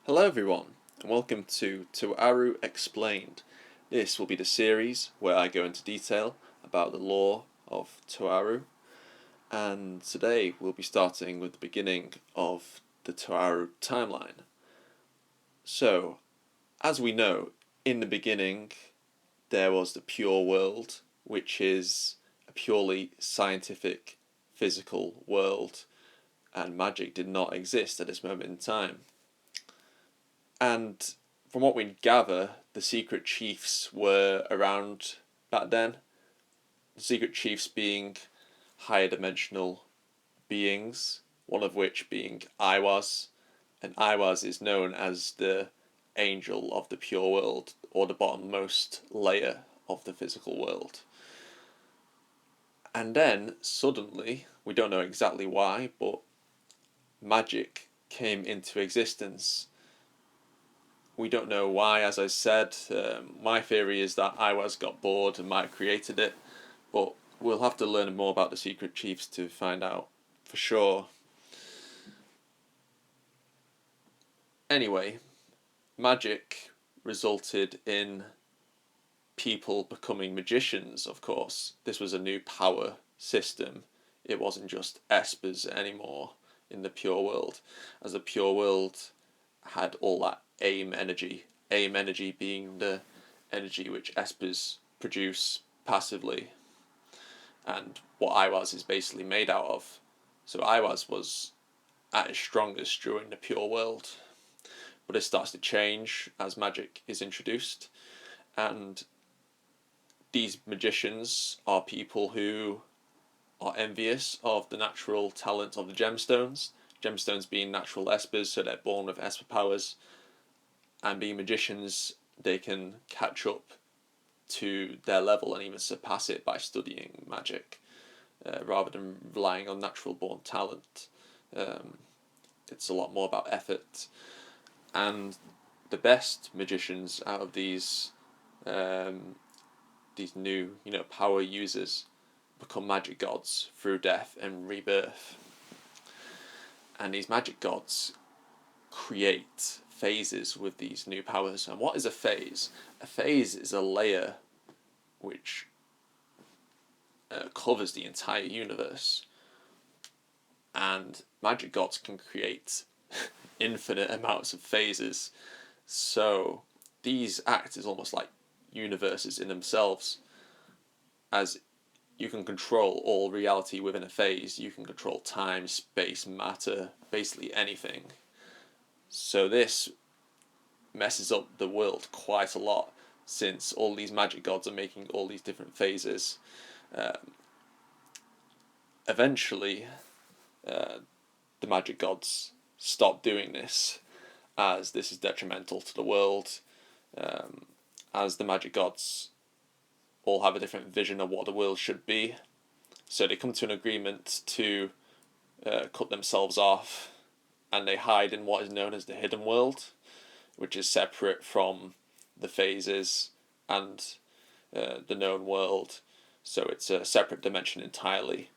Hello everyone, and welcome to Toaru Explained. This will be the series where I go into detail about the lore of Toaru, and today we'll be starting with the beginning of the Toaru timeline. So, as we know, in the beginning there was the pure world, which is a purely scientific, physical world, and magic did not exist at this moment in time. And from what we gather, the secret chiefs were around back then. The secret chiefs being higher dimensional beings, one of which being Aiwass. And Aiwass is known as the angel of the pure world, or the bottommost layer of the physical world. And then, suddenly, we don't know exactly why, but magic came into existence. We don't know why, as I said. My theory is that Aiwass got bored and might have created it, but we'll have to learn more about the secret chiefs to find out for sure. Anyway, magic resulted in people becoming magicians, of course. This was a new power system. It wasn't just espers anymore in the pure world, as the pure world had all that AIM energy being the energy which espers produce passively, and what Aiwass is basically made out of. So Aiwass was at its strongest during the pure world, but it starts to change as magic is introduced, and these magicians are people who are envious of the natural talent of the gemstones. Gemstones being natural espers, so they're born with esper powers, and being magicians, they can catch up to their level and even surpass it by studying magic, rather than relying on natural born talent. It's a lot more about effort, and the best magicians out of these new power users become magic gods through death and rebirth. And these magic gods create phases with these new powers. And what is a phase? A phase is a layer which covers the entire universe. And magic gods can create infinite amounts of phases. So these act as almost like universes in themselves, as you can control all reality within a phase. You can control time, space, matter, basically anything. So this messes up the world quite a lot, since all these magic gods are making all these different phases. Eventually, the magic gods stop doing this, as this is detrimental to the world, as the magic gods all have a different vision of what the world should be. So they come to an agreement to cut themselves off, and they hide in what is known as the hidden world, which is separate from the phases and the known world. So it's a separate dimension entirely.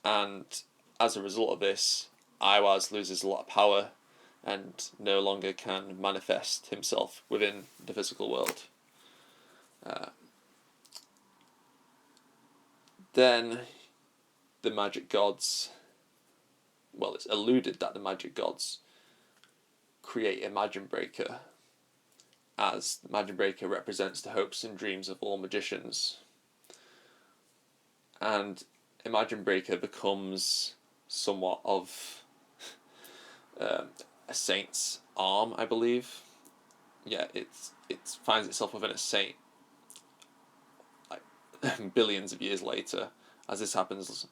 And as a result of this, Aiwass loses a lot of power and no longer can manifest himself within the physical world. Then the magic gods, well, it's alluded that the magic gods create a Imagine Breaker, as the Imagine Breaker represents the hopes and dreams of all magicians. And Imagine Breaker becomes somewhat of a saint's arm, I believe. Yeah, it finds itself within a saint like billions of years later, as this happens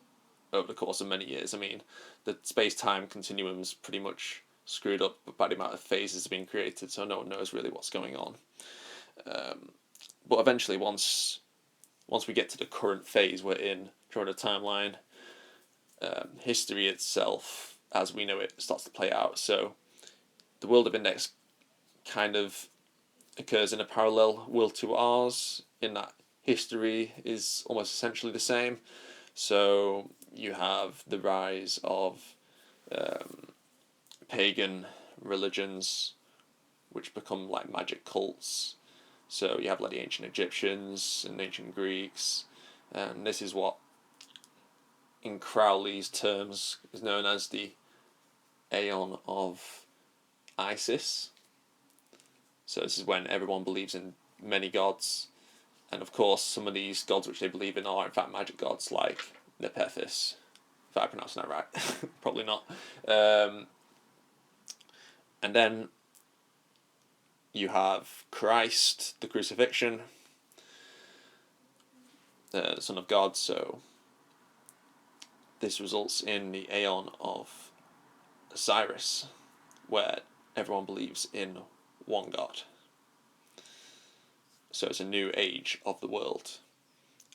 over the course of many years. I mean, the space-time continuum's pretty much screwed up by the amount of phases being created, so no one knows really what's going on. But eventually, once we get to the current phase we're in during the timeline, history itself, as we know it, starts to play out. So the world of Index kind of occurs in a parallel world to ours, in that history is almost essentially the same. So you have the rise of pagan religions which become like magic cults. So you have like the ancient Egyptians and ancient Greeks, and this is what in Crowley's terms is known as the Aeon of Isis. So this is when everyone believes in many gods, and of course some of these gods which they believe in are in fact magic gods, like Nepethys, if I pronounce that right. Probably not. And then you have Christ, the crucifixion, the Son of God. So this results in the Aeon of Osiris, where everyone believes in one god. So it's a new age of the world.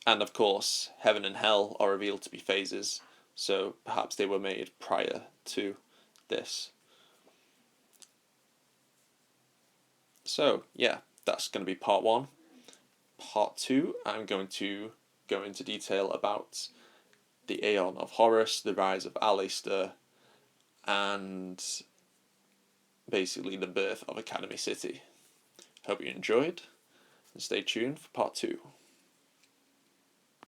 And of course, heaven and hell are revealed to be phases, so perhaps they were made prior to this. So yeah, that's going to be part 1. Part 2, I'm going to go into detail about the Aeon of Horus, the rise of Aleister, and basically the birth of Academy City. Hope you enjoyed, and stay tuned for part 2.